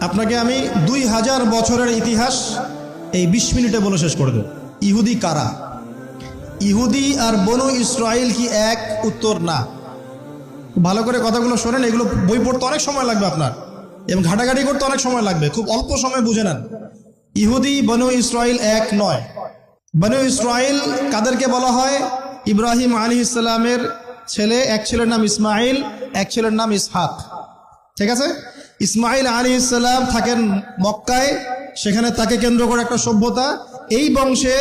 আপনাকে আমি 2000 বছরের ইতিহাস এই 20 মিনিটে বলে শেষ করে দেব। ইহুদি কারা? ইহুদি আর বনু ইসরাইল কি এক? উত্তর না। ভালো করে কথাগুলো শোনেন, এগুলো বই পড়তে অনেক সময় লাগবে আপনার, এবং ঘাটাঘাটি করতে অনেক সময় লাগবে, খুব অল্প সময় বুঝে নেন। ইহুদি বনু ইসরাইল এক নয়। বনু ইসরাইল কাদেরকে বলা হয়? ইব্রাহিম আলাইহিস সালামের ছেলে, এক ছেলের নাম ইসমাইল, এক ছেলের নাম ইসহাক। ঠিক আছে? ইসমাইল আলাইহিস সালাম থাকেন মক্কায়, সেখানে তাকে কেন্দ্র করে একটা সভ্যতা। এই বংশে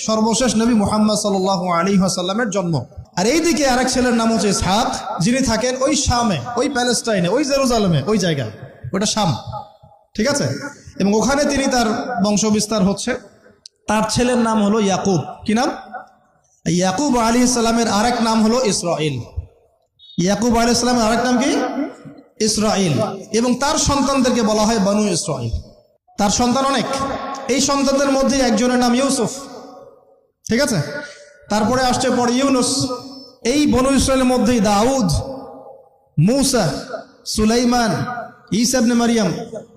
সর্বশেষ নবী মুহাম্মদ সাল্লাল্লাহু আলাইহি ওয়াসাল্লামের জন্ম। আর এইদিকে আরেক ছেলের নাম হচ্ছে ইসহাক, যিনি থাকেন ওই শামে, ওই প্যালেস্টাইনে, ওই জেরুজালেমে, ওই জায়গায়, ওটা শাম। ঠিক আছে? এবং ওখানে তিনি তার বংশ বিস্তার হচ্ছে। তার ছেলের নাম হলো ইয়াকুব। কি নাম? ইয়াকুব আলাইহিস সালামের আরেক নাম হলো ইসরাইল। ইয়াকুব আলাইহিস সালামের আরেক নাম কি? ইসরাইল। এবং তার সন্তানদেরকে বলা হয় বনু ইসরাইল। তার সন্তান অনেক। এই সন্তানদের মধ্যে একজনের নাম ইউসুফ। ঠিক আছে? তারপরে আসছে পরে ইউনুস। এই বনু ইসরাইলের মধ্যেই দাউদ, মূসা, সুলাইমান, ঈসা ইবনে মারিয়াম।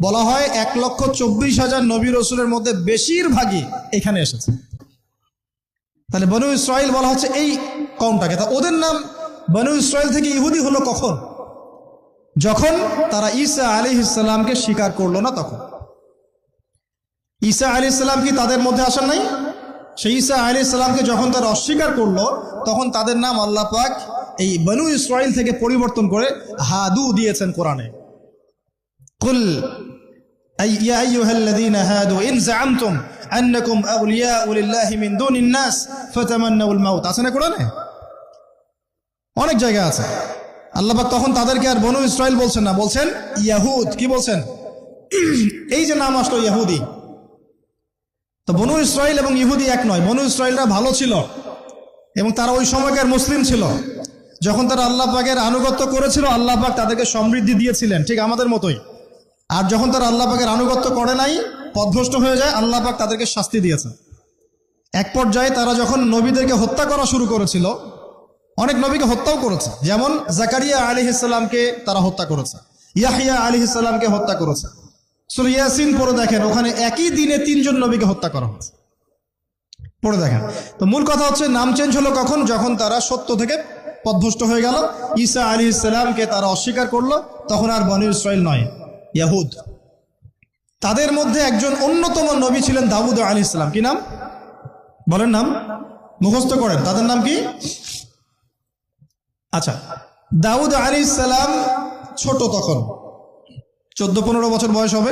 বলা হয় 1,24,000 নবী রাসূলের মধ্যে বেশিরভাগই এখানে এসেছে। তাহলে বনু ইসরাইল বলা হচ্ছে এই কওমটাকে। তা ওদের নাম বনু ইসরাইল থেকে ইহুদি হলো কখন? যখন তারা ঈসা আলাইহিস সালামকে স্বীকার করলো না তখন। ঈসা আলাইহিস সালাম কি তাদের মধ্যে আসেন নাই? সেই ঈসা আলাইহিস সালামকে যখন তারা অস্বীকার করলো, তখন তাদের নাম আল্লাহ পাক এই বনু ইসরাইল থেকে পরিবর্তন করে হাদু দিয়েছেন কোরআনে। কুল ইয়া আইয়ুহাল্লাযীনা হাদু ইন যাআমতুম আন্নাকুম আউলিয়াউ লিল্লাহি মিন দুনিন নাস ফাতামান্নাউল মাউত। আছে না কোরআনে? অনেক জায়গা আছে। আল্লাহ পাক তখন তাদেরকে আর বনু ইসরাইল বলছেন না, বলছেন ইয়াহুদ। কি বলছেন? এই যে নাম আসলো ইহুদি। তো বনু ইসরাইল এবং ইহুদি এক নয়। বনু ইসরাইলরা ভালো ছিল এবং তারা ওই সময়কার মুসলিম ছিল। যখন তারা আল্লাহ পাকের আনুগত্য করেছিল, আল্লাহ পাক তাদেরকে সমৃদ্ধি দিয়েছিলেন, ঠিক আমাদের মতোই। আর যখন তারা আল্লাহ পাকের আনুগত্য করে নাই, পথভ্রষ্ট হয়ে যায়, আল্লাহ পাক তাদেরকে শাস্তি দিয়েছেন। এক পর্যায়ে তারা যখন নবীদেরকে হত্যা করা শুরু করেছিল, অনেক নবীকে হত্যাও করেছে। যেমন জাকারিয়া আলাইহিস সালামকে তারা হত্যা করেছে, ইয়াহইয়া আলাইহিস সালামকে হত্যা করেছে। সূরা ইয়াসিন পড়ে দেখেন, ওখানে একই দিনে 3 জন নবীকে হত্যা করা হয়েছে। পড়ে দেখেন। তো মূল কথা হচ্ছে নাম চেঞ্জ হলো কখন? যখন তারা সত্য থেকে পথভ্রষ্ট হয়ে গেল, ঈসা আলাইহিস সালামকে তারা অস্বীকার করলো, তখন আর বনু ইসরাইল নয়, ইয়াহুদ। তাদের মধ্যে একজন অন্যতম নবী ছিলেন দাউদ আলাইহিস সালাম। কি নাম? বলেন নাম, মুখস্থ করেন। তাদের নাম কি? আচ্ছা, দাউদ আলাইহিস সালাম ছোট, তখন 14-15 বছর বয়স হবে।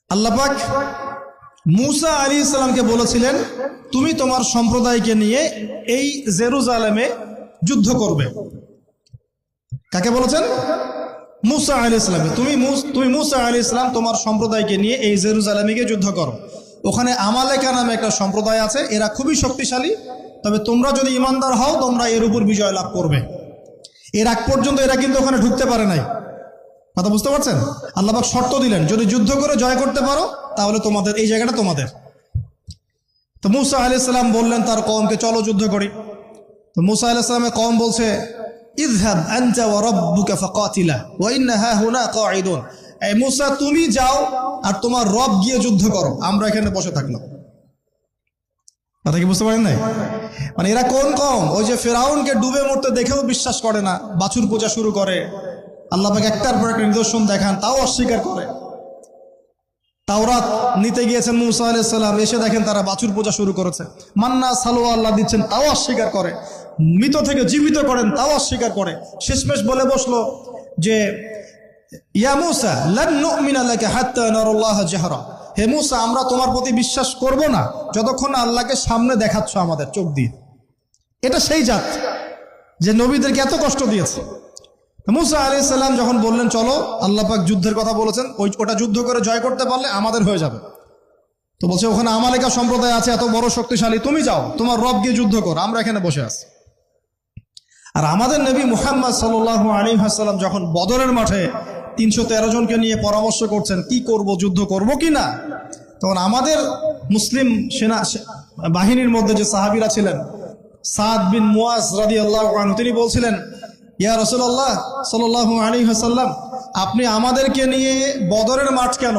আল্লাহ পাক মূসা আলাইহিস সালামকে বলেছিলেন, তুমি তোমার সম্প্রদায়কে নিয়ে এই জেরুজালেমে যুদ্ধ করবে। কাকে বলেছেন? মূসা আলাইহিস সালাম। তুমি মূসা আলাইহিস সালাম তোমার সম্প্রদায়কে নিয়ে এই জেরুজালেমে গিয়ে যুদ্ধ করো। ওখানে আমালেকা নামে একটা সম্প্রদায় আছে, এরা খুবই শক্তিশালী। তবে তোমরা যদি ইমানদার হও, তোমরা এর উপর বিজয় লাভ করবে। এর আগ পর্যন্ত এরা কিন্তু ওখানে ঢুকতে পারে নাই। কথা বুঝতে পারছেন? আল্লাহ পাক শর্ত দিলেন, যদি যুদ্ধ করে জয় করতে পারো, তাহলে তোমাদের এই জায়গাটা তোমাদের। তো মূসা আলাইহিস সালাম বললেন তার কওমকে, চলো যুদ্ধ করি। তো মূসা আলাইহিস সালামের কওম বলছে, ইযহাব আনতা ওয়া রাব্বুকা ফাকাতিলা ওয়া ইন্না হাহুনা কাঈদুন। এই মূসা, তুমি যাও আর তোমার রব গিয়ে যুদ্ধ করো, আমরা এখানে বসে থাকলাম। কথা কি বুঝতে পারেন নাই? মানে এরা কোন কওম? ওই যে ফেরাউনকে ডুবে মরতে দেখেও বিশ্বাস করে না, বাছুর পূজা শুরু করে। আল্লাহ পাক একটার পর একটা নিদর্শন দেখান, তাও অস্বীকার করে। তাওরাত নিতে গিয়েছেন মূসা আলাইহিস সালাম, এসে দেখেন তারা বাছুর পূজা শুরু করেছে। মান্না সালোয়া আল্লাহ দিচ্ছেন, তাও অস্বীকার করে। মৃত থেকে জীবিত করেন, তাও অস্বীকার করে। শেষমেশ বলে বসলো যে, ইয়া মূসা লান নুমিনা লাকা হাত্তা নারাল্লাহ জাহরা। হে মূসা, আমরা তোমার প্রতি বিশ্বাস করব না যতক্ষণ না আল্লাহকে সামনে দেখাচ্ছ আমাদের চোখ দিয়ে। এটা সেই জাত যে নবীদেরকে এত কষ্ট দিয়েছে। মূসা আলাইহিস সালাম যখন বললেন চলো, আল্লাহ পাক যুদ্ধের কথা বলেছেন, ওটা যুদ্ধ করে জয় করতে পারলে আমাদের হয়ে যাবে। তো বলছে ওখানে আমালেকা সম্প্রদায় আছে, এত বড় শক্তিশালী, তুমি যাও, তোমার রব গিয়ে যুদ্ধ করো, আমরা এখানে বসে আছি। আর আমাদের নবী মুহাম্মদ সাল্লাল্লাহু আলাইহি ওয়াসাল্লাম যখন বদরের মাঠে 313 জনকে নিয়ে পরামর্শ করছেন কি করব, যুদ্ধ করব কি না, তখন আমাদের মুসলিম সেনা বাহিনীর মধ্যে যে সাহাবীরা ছিলেন, সাদ বিন মুয়াজ রাদিয়াল্লাহু আনহু, তিনি বলছিলেন, ইয়া রাসূলুল্লাহ সাল্লাল্লাহু আলাইহি ওয়াসাল্লাম, আপনি আমাদেরকে নিয়ে বদরের মাঠ কেন,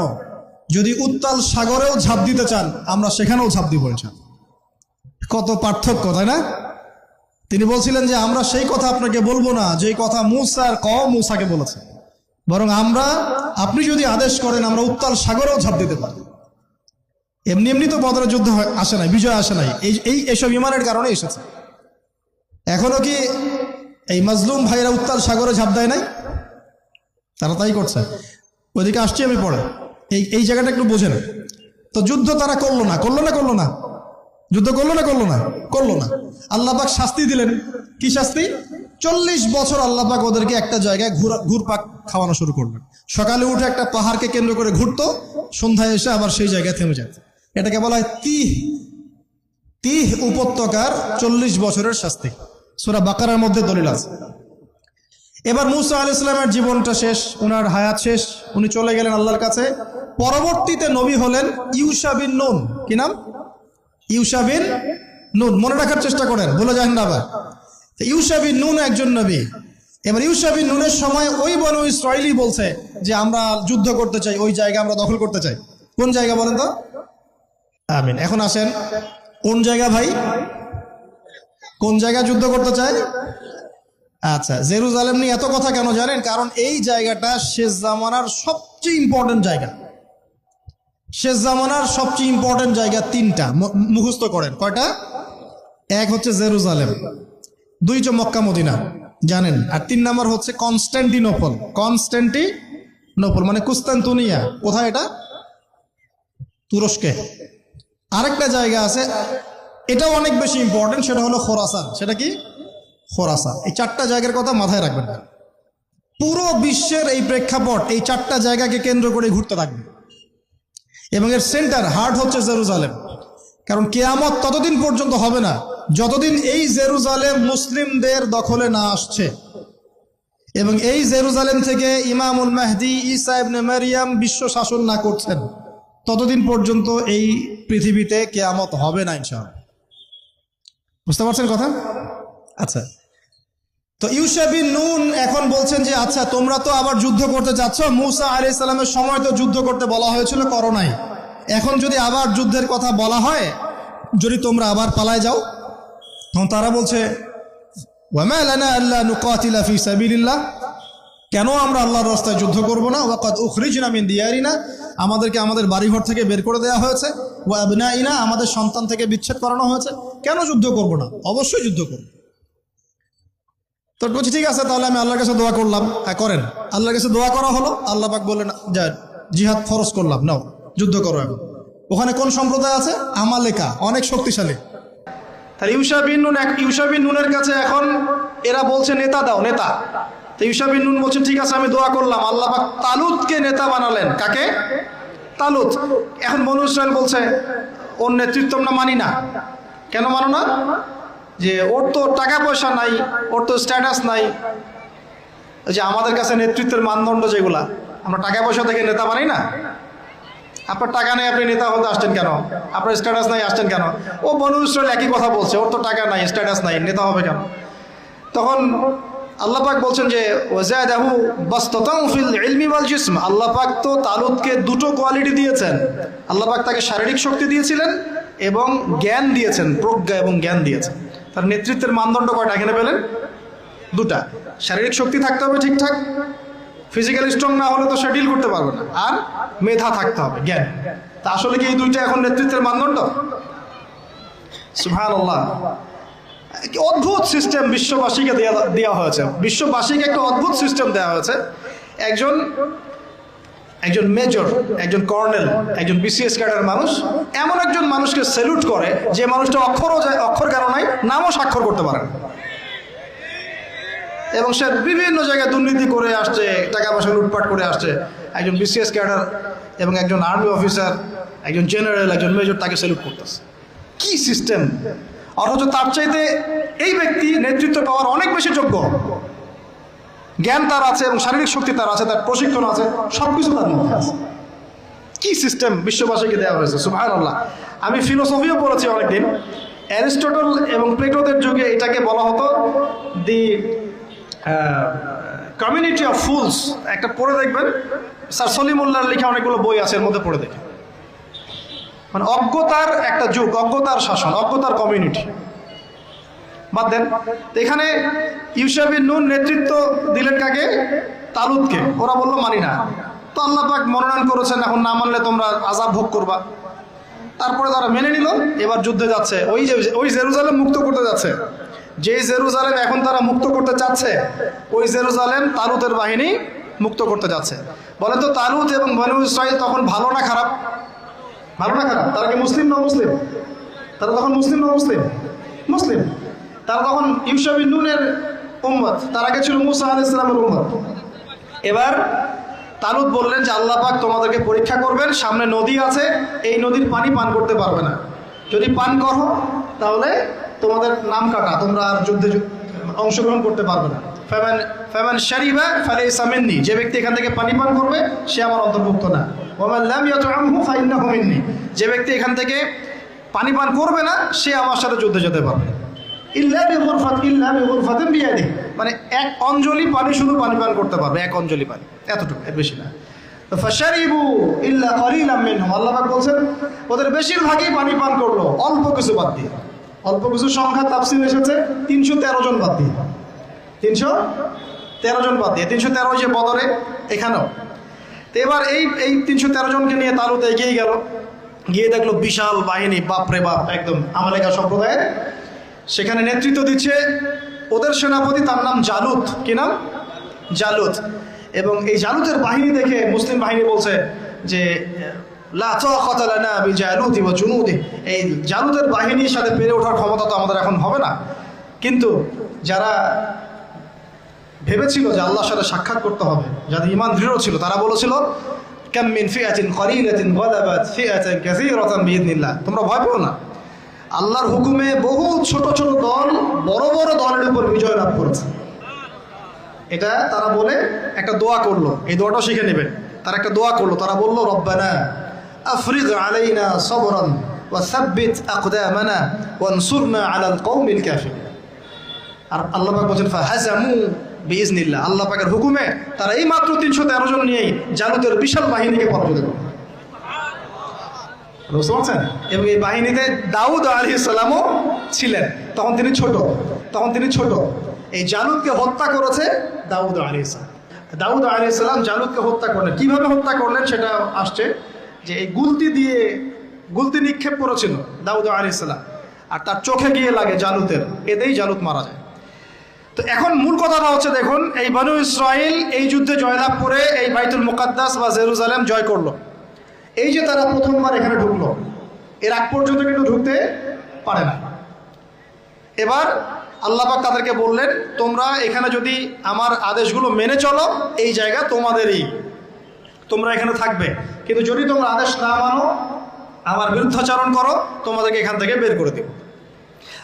যদি উত্তাল সাগরেও ঝাঁপ দিতে চান আমরা সেখানেও ঝাঁপ দিব ইনশাআল্লাহ। কত পার্থক্য, তাই না? তিনি বলছিলেন যে আমরা সেই কথা আপনাকে বলবো না যেই কথা মুসাকে বলেছে, বরং আপনি যদি আদেশ করেন আমরা উত্তাল সাগরেও ঝাঁপ দিতে পারি। এমনি এমনি তো বদরের যুদ্ধ আসে নাই, বিজয় আসে নাই, এইসব ইমানের কারণে এসেছে। এখনো কি এই মাজলুম ভাইরা উত্তাল সাগরে ঝাঁপ দেয় নাই? তারা তাই করছে। ওইদিকে আসছি আমি পরে, এই জায়গাটা একটু বোঝেন। তো যুদ্ধ তারা করলো না যুদ্ধ করলো না। আল্লাহ পাক শাস্তি দিলেন। কি শাস্তি? 40 বছর আল্লাহ পাক ওদেরকে একটা জায়গায় ঘুরপাক খাওয়ানো শুরু করলেন। সকালে উঠে একটা পাহাড়কে কেন্দ্র করে ঘুরতো, সন্ধ্যায় এসে আবার সেই জায়গায় থেমে যেত। এটাকে বলা হয় তিহ উপত্যকার 40 বছরের শাস্তি। সূরা বাকারার মধ্যে দলিল আছে। এবার মুসা আলাইহিস সালামের জীবনটা শেষ, ওনার হায়াত শেষ, উনি চলে গেলেন আল্লাহর কাছে। পরবর্তীতে নবী হলেন ইউশা বিন নুন। কি নাম? ইউশা বিন নুন। মনে রাখার চেষ্টা করেন, ভুলে যান না আবার। ইউশা বিন নুন একজন নবী। এবার ইউশা বিন নুনের সময় ওই বনু ইসরাইলি বলছে যে আমরা যুদ্ধ করতে চাই, ওই জায়গা আমরা দখল করতে চাই। কোন জায়গা বলেন তো? আমিন। এখন আসেন, কোন জায়গা ভাই? কোন জায়গা যুদ্ধ করতে চায়? আচ্ছা, জেরুজালেম নিয়ে এত কথা কেন জানেন? কারণ এই জায়গাটা শেষ জামানার সবচেয়ে ইম্পর্টেন্ট জায়গা। শেষ জামানার সবচেয়ে ইম্পর্টেন্ট জায়গা 3টা, মুখস্থ করেন। কয়টা? এক হচ্ছে জেরুজালেম, 2 হচ্ছে মক্কা মদিনা, জানেন, আর 3 নাম্বার হচ্ছে কনস্ট্যান্টিনোপল মানে কুস্তান্তনিয়া। কোথায় এটা? তুরস্কে। আরেকটা জায়গা আছে, এটাও অনেক বেশি ইম্পর্টেন্ট, সেটা হলো খোরাসান। সেটা কি? খোরাসান। এই 4টা জায়গার কথা মাথায় রাখবেন। পুরো বিশ্বের এই প্রেক্ষাপট এই 4টা জায়গাকে কেন্দ্র করে ঘুরতে থাকবে, এবং এর সেন্টার হার্ট হচ্ছে জেরুজালেম। কারণ কিয়ামত ততদিন পর্যন্ত হবে না যতদিন এই জেরুজালেম মুসলিমদের দখলে না আসছে, এবং এই জেরুজালেম থেকে ইমামুল মাহদি ঈসা ইবনে মারইয়াম বিশ্ব শাসন না করছেন, ততদিন পর্যন্ত এই পৃথিবীতে কিয়ামত হবে না ইনশাআল্লাহ। বুঝতে পারছেন কথা? আচ্ছা, তো ইউশা বিন নুন এখন বলছেন যে আচ্ছা তোমরা তো আবার যুদ্ধ করতে যাচ্ছ, মুসা আলাইহিস সালামের সময় তো যুদ্ধ করতে বলা হয়েছিল, করো নাই। এখন যদি আবার যুদ্ধের কথা বলা হয়, যদি তোমরা আবার পালায় যাও, তখন তারা বলছে ওয়ামা লানা আল্লা নুকাতিলা ফি সাবিলিল্লাহ, কেন আমরা আল্লাহর রাস্তায় যুদ্ধ করব না? ওয়াকাদ উখরিজনা মিন দিয়ারিনা, আমাদেরকে আমাদের বাড়িঘর থেকে বের করে দেওয়া হয়েছে, ওয়া আবনাইনা, আমাদের সন্তান থেকে বিচ্ছেদ করানো হয়েছে, কেন যুদ্ধ করব না? অবশ্যই যুদ্ধ করব। তো বলছি ঠিক আছে, তাহলে আমি আল্লাহর কাছে দোয়া করলাম। হ্যাঁ করেন। আল্লাহর কাছে দোয়া করা হলো, আল্লাহ পাক বললেন যা জিহাদ ফরজ করলাম, নাও যুদ্ধ করো। এখন ওখানে কোন সম্প্রদায় আছে? আমালেকা, অনেক শক্তিশালী। তাহলে ইউশা বিন নুনের কাছে এখন এরা বলছে নেতা দাও, নেতা। তো ইউশা বিন নুন বলছেন ঠিক আছে আমি দোয়া করলাম। আল্লাহ পাক তালুতকে নেতা বানালেন। কাকে? তালুত। এখন বনু ইসরাইল বলছে ওর নেতৃত্ব আমরা মানি না। কেন মানো না? যে ওর তো টাকা পয়সা নাই, ওর তো স্ট্যাটাস নাই। যে আমাদের কাছে নেতৃত্বের মানদণ্ড যেগুলা, আমরা টাকা পয়সা থেকে নেতা বানাই না। আপনার টাকা নেই, আপনি নেতা হতে আসছেন কেন? আপনার স্ট্যাটাস নাই, আসছেন কেন? ও বনু ইসরাইল একই কথা বলছে, ওর তো টাকা নাই, স্ট্যাটাস নাই, নেতা হবে কেন? তখন আল্লাহ পাক বলছেন যে ওয়াজাদাহু বাসতাতান ফিল ইলমি ওয়াল জিসম, আল্লাহ পাক তো তালুতকে 2টো কোয়ালিটি দিয়েছেন। আল্লাহ পাক তাকে শারীরিক শক্তি দিয়েছিলেন এবং জ্ঞান দিয়েছেন, প্রজ্ঞা এবং জ্ঞান দিয়েছেন। তার নেতৃত্বের মানদণ্ড কয়টা এখানে পেলেন? 2টা। শারীরিক শক্তি থাকতে হবে ঠিকঠাক, ফিজিক্যালি স্ট্রং না হলে তো সে ডিল করতে পারবে না, আর মেধা থাকতে হবে, জ্ঞান। তা আসলে কি এই 2টা এখন নেতৃত্বের মানদণ্ড? সুবহানাল্লাহ। কি অদ্ভুত সিস্টেম বিশ্ববাসীকে দেওয়া হয়েছে। বিশ্ববাসীকে একটা অদ্ভুত সিস্টেম দেওয়া হয়েছে। একজন মেজর, একজন কর্নেল, একজন বিসিএস ক্যাডার মানুষ এমন একজন মানুষকে স্যালুট করে যে মানুষটা অক্ষর জ্ঞান নাই, নামও স্বাক্ষর করতে পারে না, এবং সে বিভিন্ন জায়গায় দুর্নীতি করে আসছে, টাকা পয়সা লুটপাট করে আসছে। একজন বিসিএস ক্যাডার এবং একজন আর্মি অফিসার, একজন জেনারেল, একজন মেজর তাকে স্যালুট করতেছে। কি সিস্টেম! অথচ তার চাইতে এই ব্যক্তি নেতৃত্ব পাওয়ার অনেক বেশি যোগ্য। জ্ঞান তার আছে এবং শারীরিক শক্তি তার আছে, তার প্রশিক্ষণ আছে, সবকিছু তার মধ্যে আছে। কি সিস্টেম বিশ্ববাসীকে দেওয়া হয়েছে! সুবহানাল্লাহ। আমি ফিলোসফিও পড়েছি অনেকদিন। অ্যারিস্টটল এবং প্লেটোদের যুগে এটাকে বলা হতো দি কমিউনিটি অফ ফুলস, একটা পড়ে দেখবেন, স্যার সলিমুল্লাহর লেখা অনেকগুলো বই আছে, এর মধ্যে পড়ে দেখেন। মানে অজ্ঞতার একটা যুগ, অজ্ঞতার শাসন, অজ্ঞতার কমিউনিটি। বাদ দেন, এখানে ইউশা বিন নুন নেতৃত্ব দিলেন কাকে? তালুতকে। ওরা বললো মানি না। তো আল্লাহ পাক মনোনয়ন করেছেন, এখন না মানলে তোমরা আযাব ভোগ করবা। তারপরে তারা মেনে নিল, এবার যুদ্ধে যাচ্ছে। ওই জেরুজালেম মুক্ত করতে যাচ্ছে। যে জেরুজালেম এখন তারা মুক্ত করতে চাচ্ছে, ওই জেরুজালেম তালুতের বাহিনী মুক্ত করতে যাচ্ছে। বলে তো তালুত এবং বনু ইসরাইল তখন ভালো না খারাপ? ভালো না খারাপ? তারা কি মুসলিম না মুসলিম? তারা তখন মুসলিম না মুসলিম? মুসলিম। তারা তখন ইউশা বিন নুনের উম্মত, তার আগে ছিল মুসা আলাইহিস সালামের উম্মত। এবার তালুত বললেন যে আল্লাহ পাক তোমাদেরকে পরীক্ষা করবেন, সামনে নদী আছে, এই নদীর পানি পান করতে পারবে না। যদি পান করো তাহলে তোমাদের নাম কাটা, তোমরা আর যুদ্ধে অংশগ্রহণ করতে পারবে না। ফামান শারিবা ফালাইসা মিন্নি, যে ব্যক্তি এখান থেকে পানি পান করবে সে আমার অন্তর্ভুক্ত না। ওয়া মান লাম ইয়াতআমহু ফাইন্নাহু মিন্নি, যে ব্যক্তি এখান থেকে পানি পান করবে না সে আমার সাথে যুদ্ধে যেতে পারবে। ইল্লা বিগুরফাতিন বিয়াদিহি, মানে এক অঞ্জলি পানি শুধু পানি পান করতে পারবে, এক অঞ্জলি পানি, এতটুকু, এর বেশি না। ফাশারিবু ইল্লা কালিলাম মিনহুম, আল্লাহ পাক বলেন ওদের বেশিরভাগই পানি পান করলো, অল্প কিছু বাদ দিয়ে। অল্প কিছু সংখ্যা তাফসীর এসেছে 313 জন বাদ দিয়ে, 313 জন বাদ দিয়ে, 313 যে বদরে, এখানেও। তো এবার এই 313 জনকে নিয়ে তালুত এগিয়ে গেল, গিয়ে দেখলো বিশাল বাহিনী, বাপরে বাপ, একদম আমালেকা সম্প্রদায়ের। সেখানে নেতৃত্ব দিচ্ছে ওদের সেনাপতি, তার নাম জালুত। কি নাম? জালুত। এবং এই জালুতের বাহিনী দেখে মুসলিম বাহিনী বলছে যে লা তাকাতা লানা বিজালুতি ওয়া জুনুদি, এই জালুতের বাহিনীর সাথে পেরে ওঠার ক্ষমতা তো আমাদের এখন হবে না। কিন্তু যারা ভেবেছিল যে আল্লাহর সাথে সাক্ষাৎ করতে হবে, যাদের ঈমান দৃঢ় ছিল, তারা বলেছিল কাম মিন ফিআতিন কলিলাতিন গালাবাত ফিআতান কাসীরাতান বিইذনিল্লাহ, তোমরা ভয় পেও না, আল্লাহর হুকুমে বহু ছোট ছোট দল বড় বড় দলের উপর বিজয় লাভ করেছে। এটা তারা বলে একটা দোয়া করলো, এই দোয়াটাও শিখে নেবেন। তারা একটা দোয়া করলো, তারা বললো রব্বানা আফরিগ আলাইনা সবরান ওয়া সাব্বিত আকদামানা ওয়ানসুরনা আলাল কওমিল কাফিরিন। আর আল্লাহ পাক বলেন ফাহাজামু বিইذনিল্লাহ, আল্লাহ পাকের হুকুমে তারা এই মাত্র 313 জন নিয়েই জালুতের বিশাল বাহিনীকে পরাজিত করলো। বুঝতে পারছেন? এবং এই বাহিনীতে দাউদ আলাইহিস সালামও ছিলেন, তখন তিনি ছোট। এই জালুতকে হত্যা করেছে দাউদ আলাইহিস সালাম। দাউদ আলাইহিস সালাম জালুতকে হত্যা করলেন। কিভাবে হত্যা করলেন সেটা আসছে, যে এই গুলতি নিক্ষেপ করেছিল দাউদ আলাইহিস সালাম, আর তার চোখে গিয়ে লাগে জালুতের, এতেই জালুত মারা যায়। তো এখন মূল কথাটা হচ্ছে, দেখুন এই বনু ইসরাইল এই যুদ্ধে জয়লাভ করে এই বাইতুল মুকাদ্দাস বা জেরুজালেম জয় করলো। এই যে তারা প্রথমবার এখানে ঢুকলো, এর আগ পর্যন্ত কিন্তু ঢুকতে পারে না। এবার আল্লাহ পাক তাদেরকে বললেন তোমরা এখানে যদি আমার আদেশগুলো মেনে চলো, এই জায়গা তোমাদেরই, তোমরা এখানে থাকবে। কিন্তু যদি তোমরা আদেশ না মানো, আমার বিরুদ্ধাচরণ করো, তোমাদেরকে এখান থেকে বের করে দেব।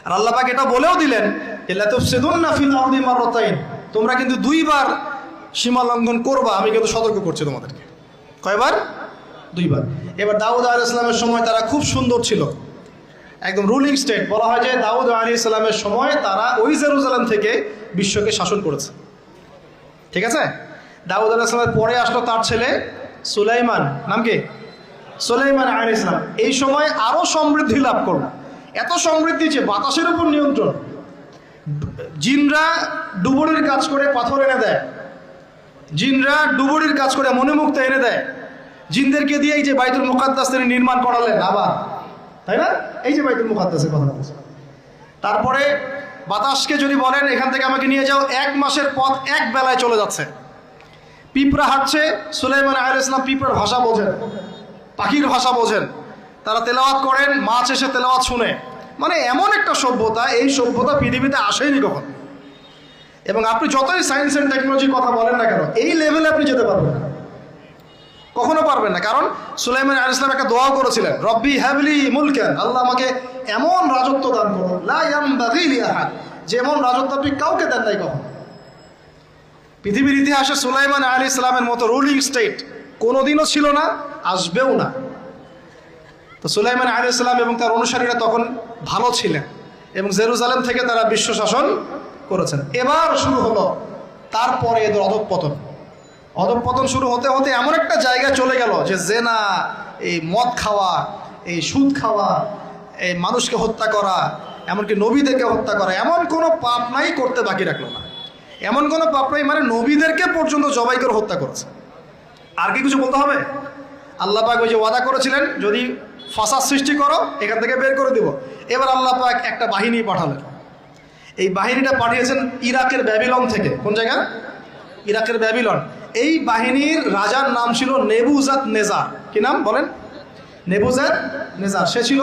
আর আল্লাহ পাক এটা বলেও দিলেন লা তুফসিদুন্না ফিল আরদি মাররাতাইন, তোমরা কিন্তু 2 বার সীমা লঙ্ঘন করবা, আমি কিন্তু সতর্ক করছি তোমাদেরকে। কয়বার? 2 বার। এবার দাউদ আলাইহিস সালামের সময় তারা খুব সুন্দর ছিল, একদম রুলিং স্টেট। বলা হয় যে দাউদ আলাইহিস সালামের সময় তারা ওই জেরুজালেম থেকে বিশ্বকে শাসন করেছে। ঠিক আছে? দাউদ আলাইহিস সালামের পরে আসলো তার ছেলে সুলাইমান, নাম কি? সুলাইমান আলাইহিস সালাম। এই সময় আরো সমৃদ্ধি লাভ করলো, এত সমৃদ্ধি যে বাতাসের উপর নিয়ন্ত্রণ। জিনরা ডুবুরির কাজ করে পাথর এনে দেয়, জিনরা ডুবুরির কাজ করে মণিমুক্তা এনে দেয়। জিনদেরকে দিয়ে এই যে বাইতুল মুকাদ্দাস তিনি নির্মাণ করালেন আবার, তাই না? এই যে বাইতুল মুকাদ্দাসের কথা বলছে। তারপরে বাতাসকে যদি বলেন এখান থেকে আমাকে নিয়ে যাও, 1 মাসের পথ 1 বেলায় চলে যাচ্ছে। পিঁপড়া হাঁটছে, সুলাইমান আলাইহিস সালাম পিঁপড়ার ভাষা বোঝেন, পাখির ভাষা বোঝেন। তারা তেলাওয়াত করেন, মাছ এসে তেলাওয়াত শুনে। মানে এমন একটা সভ্যতা, এই সভ্যতা পৃথিবীতে আসেনি কখন। এবং আপনি যতই সায়েন্স অ্যান্ড টেকনোলজির কথা বলেন না কেন, এই লেভেলে আপনি যেতে পারবেন না, কখনো পারবেন না। কারণ সুলাইমান আলাইহিস সালাম একটা দোয়া করেছিলেন, রব্বি হাবলি মুলকান, আল্লাহ আমাকে এমন রাজত্ব দান করুন, লা ইয়ামবাগি লি আহাদ, যেমন রাজত্ব আপনি কাউকে দেন নাই কখন। পৃথিবীর ইতিহাসে সুলাইমান আলাইহিস সালামের মতো রুলিং স্টেট কোনোদিনও ছিল না, আসবেও না। তো সুলাইমান আলাইহিস সালাম এবং তার অনুসারীরা তখন ভালো ছিলেন এবং জেরুজালেম থেকে তারা বিশ্ব শাসন করেছেন। এবার শুরু হলো তারপরে এদের অধঃপতন শুরু হতে হতে এমন একটা জায়গায় চলে গেল যে জেনা, এই মদ খাওয়া, এই সুদ খাওয়া, এই মানুষকে হত্যা করা, এমনকি নবীদেরকে হত্যা করা, এমন কোনো পাপ নাই করতে বাকি রাখলো না। এমন কোনো পাপ নাই মানে নবীদেরকে পর্যন্ত জবাই করে হত্যা করেছে। আর কি কিছু বলতে হবে? আল্লাহ পাক ওই যে ওয়াদা করেছিলেন যদি ফাসাদ সৃষ্টি করো এখান থেকে বের করে দিব। এবার আল্লাহ পাক একটা বাহিনী পাঠালেন। এই বাহিনীটা পাঠিয়েছেন ইরাকের ব্যাবিলন থেকে। কোন জায়গা? ইরাকের ব্যাবিলন। এই বাহিনীর রাজার নাম ছিল নেবুজাত নেজার। কি নাম বলেন? নেবুজাত নেজার। সে ছিল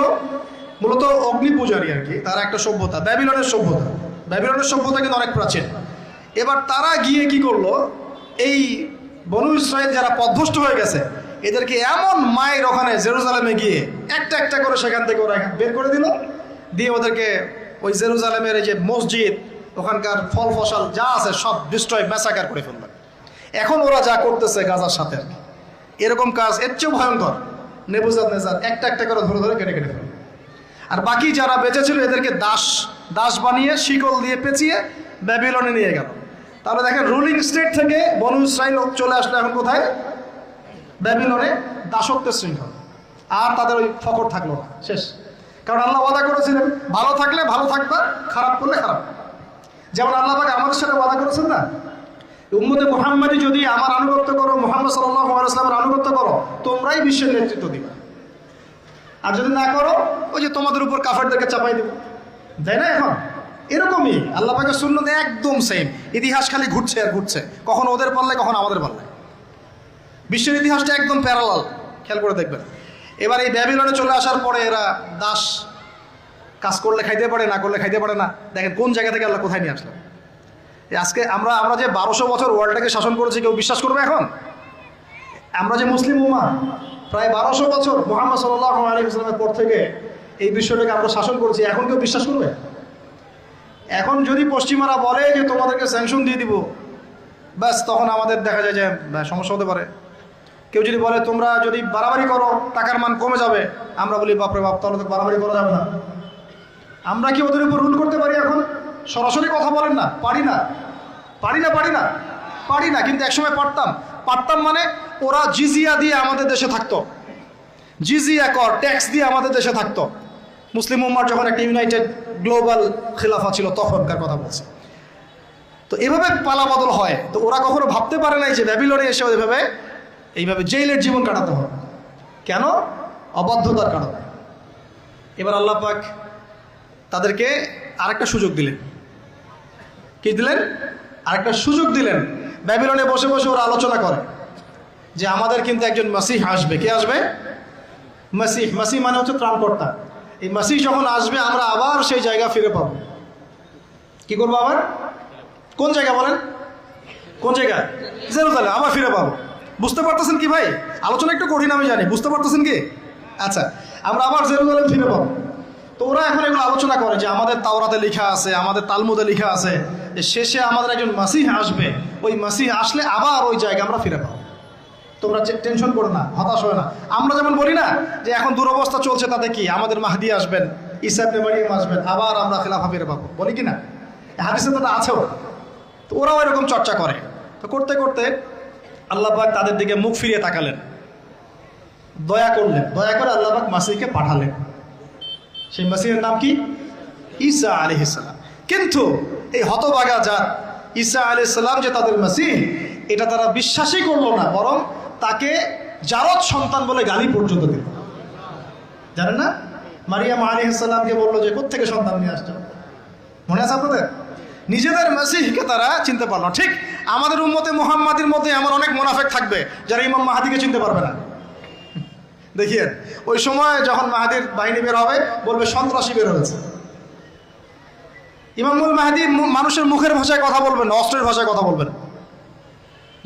মূলত অগ্নি পূজারী আর কি। তার একটা সভ্যতা, ব্যাবিলনের সভ্যতা। ব্যাবিলনের সভ্যতা কিন্তু অনেক প্রাচীন। এবার তারা গিয়ে কি করলো, এই বনু ইসরাইল যারা পথভ্রষ্ট হয়ে গেছে এদেরকে এমন মায়ের ওখানে জেরুজালেমে গিয়ে একটা একটা করে সেখান থেকে ওরা বের করে দিল, দিয়ে ওদেরকে ওই জেরুজালেমের এই যে মসজিদ, ওখানকার ফল ফসল যা আছে সব ডিস্ট্রয়, ম্যাসাকার করে ফেললেন। এখন ওরা যা করতেছে গাজার সাথে আর কি, এরকম কাজ এর চেয়েও ভয়ঙ্কর। নেবুজাত নেজার একটা একটা করে ধরে ধরে কেটে কেটে ফেলল। আর বাকি যারা বেঁচে ছিল এদেরকে দাস বানিয়ে শিকল দিয়ে পেঁচিয়ে ব্যাবিলনে নিয়ে গেল। তাহলে দেখেন রুলিং স্টেট থেকে বনু ইসরাইল চলে আসলো এখন কোথায়? ব্যাবিলনে, দাসত্বের শৃঙ্খল। আর তাদের ওই ফকর থাকলো না, শেষ। কারণ আল্লাহ ওয়াদা করেছিলেন ভালো থাকলে ভালো থাকবা, খারাপ করলে খারাপ। যেমন আল্লাহ পাক আমাদের সাথে ওয়াদা করেছেন না, উম্মতে মুহাম্মাদি যদি আমার আনুগত্য করো, মুহাম্মদ সাল্লাল্লাহু আলাইহি ওয়াসাল্লামের আনুগত্য করো, তোমরাই বিশ্বের নেতৃত্ব দিবা। আর যদি না করো, ওই যে তোমাদের উপর কাফেরদেরকে চাপাই দেব, তাই না? এখন এরকমই আল্লাহ পাকের সুন্নাত একদম সেম। ইতিহাস খালি ঘুরছে আর ঘুরছে, কখন ওদের পাল্লায় কখন আমাদের পাল্লায়। বিশ্বের ইতিহাসটা একদম প্যারালাল, খেয়াল করে দেখবেন। এবার এই ব্যাবিলনে চলে আসার পরে এরা দাস, কাজ করলে খাইতে পারে, না করলে খাইতে পারে না। দেখেন কোন জায়গা থেকে আল্লাহ কোথায় নিয়ে আসলো। আজকে আমরা যে 1200 বছর ওয়ার্ল্ডটাকে শাসন করেছি, কেউ বিশ্বাস করবে এখন? আমরা যে মুসলিম উম্মাহ প্রায় 1200 বছর মুহাম্মদ সাল্লাল্লাহু আলাইহি ওয়াসাল্লামের পর থেকে এই বিশ্বটাকে আমরা শাসন করেছি, এখন কেউ বিশ্বাস করবে? এখন যদি পশ্চিমারা বলে যে তোমাদেরকে স্যাংশন দিয়ে দিব, ব্যাস তখন আমাদের দেখা যায় যে সমস্যা হতে পারে। কেউ যদি বলে তোমরা যদি বাড়াবাড়ি করো টাকার মান কমে যাবে, আমরা বলি বাপরে বাপ, তাহলে তো বাড়াবাড়ি করা যাবে না। আমরা কি ওদের উপর রুল করতে পারি? এখন সরাসরি কথা বলেন না, পারি না। কিন্তু একসময় পারতাম মানে ওরা জিজিয়া দিয়ে আমাদের দেশে থাকতো, জিজিয়া কর, ট্যাক্স দিয়ে আমাদের দেশে থাকতো। মুসলিম উম্মার যখন একটা ইউনাইটেড গ্লোবাল খিলাফা ছিল তখনকার কথা বলছে। তো এভাবে পালা বদল হয়। তো ওরা কখনো ভাবতে পারে নাই যে ব্যাবিলনে এসে এইভাবে জেলের জীবন কাটাতে হবে। কেন? অবাধ্যতার কারণে। এবার আল্লাহ পাক তাদেরকে আরেকটা সুযোগ দিলেন। কি দিলেন? আরেকটা সুযোগ দিলেন। ব্যাবিলনে বসে বসে ওরা আলোচনা করে যে আমাদের কিন্তু একজন মাসিহ আসবে। কে আসবে? মাসিহ মানে হচ্ছে ত্রাণকর্তা। এই মাসিহ যখন আসবে আমরা আবার সেই জায়গা ফিরে পাবো। কি করবো আবার? কোন জায়গা বলেন? কোন জায়গা? জেরুজালেম আবার ফিরে পাবো। বুঝতে পারতেছেন কি ভাই? আলোচনা একটু কঠিন আমি জানি, বুঝতে পারতেছেন কি? আচ্ছা, আমরা আবার জেরুজালেম ফিরে পাবো। তো ওরা এখন এগুলো আলোচনা করে যে আমাদের তাওরাতে লেখা আছে, আমাদের তালমুদে লেখা আছে যে শেষে আমাদের একজন মাসিহ আসবে, ওই মাসিহ আসলে আবার ওই জায়গা আমরা ফিরে পাবো। তোমরা টেনশন করো না, হতাশ হয় না। আমরা যেমন বলি না যে এখন দুরবস্থা চলছে, তাতে কি আমাদের মাহদি আসবেন, ঈসা ইবনে মারইয়াম আসবেন, আবার আমরা খেলাফা ফিরে পাবো, বলি কি না? হাদিসে তো আছেও। তো ওরাও এরকম চর্চা করে। তো করতে করতে আল্লাহ পাক তাদের দিকে মুখ ফিরিয়ে তাকালেন, দয়া করলেন, দয়া করে আল্লাহ পাক মাসিহকে পাঠালেন। সেই মাসিহের নাম কি? ঈসা আলাইহিস সালাম। কিন্তু এই হতভাগা জাত ঈসা আলাইহিস সালাম যে তাদের মাসিহ, এটা তারা বিশ্বাসই করলো না, বরং তাকে জারদ সন্তান বলে গালি পর্যন্ত দিল। জানেন না? মারিয়াম আলাইহিস সালামকে বললো যে কোত্থেকে সন্তান নিয়ে আসছো, মনে আছে আপনাদের? নিজেদের মাসিহকে তারা চিনতে পারলো। ঠিক আমাদের উম্মতে মুহাম্মাদির মধ্যে এমন অনেক মুনাফিক থাকবে যারা ইমাম মাহাদিকে চিনতে পারবে না। দেখিয়ে ওই সময় যখন মাহাদির বাহিনী বের হবে বলবে সন্ত্রাসী বের হয়েছে। ইমামুল মাহাদি মানুষের মুখের ভাষায় কথা বলবেন, অস্ত্রের ভাষায় কথা বলবেন।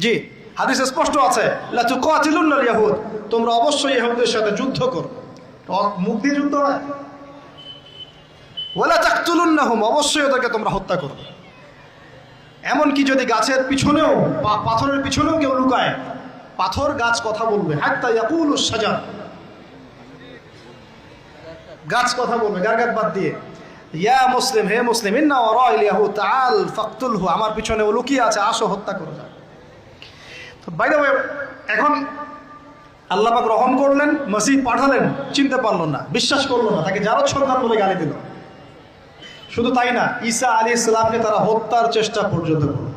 জি, হাদিসে স্পষ্ট আছে লা তুকাতিলুনাল ইয়াহুদ, তোমরা অবশ্যই ইহুদীদের সাথে যুদ্ধ করো। মুখ দিয়ে যুদ্ধ হয়। ওয়ালা তাকতুলুন্নাহুম, অবশ্যই ওদেরকে তোমরা হত্যা করবে। এমনকি যদি গাছের পিছনেও বা পাথরের পিছনেও কেউ লুকায়, পাথর গাছ কথা বলবে। হাত্তা ইয়াকুলুস শাজার, গাছ কথা বলবে গারগাত বাদ দিয়ে। ইয়া মুসলিম, হে মুসলিম, ইন্না ওয়ারাইল ইয়াহুদ তাআল ফাকতুলহু, আমার পিছনে ও লুকিয়ে আছে, আসো হত্যা করে দাও। তো বাই দ্য ওয়ে, এখন আল্লাহ পাক রহম করলেন, মসিহ পাঠালেন, চিনতে পারলো না, বিশ্বাস করলো না, তাকে জারদ সন্তান বলে গালি দিল। শুধু তাই না, ঈসা আলাইহিস সালামকে তারা হত্যার চেষ্টা পর্যন্ত করল।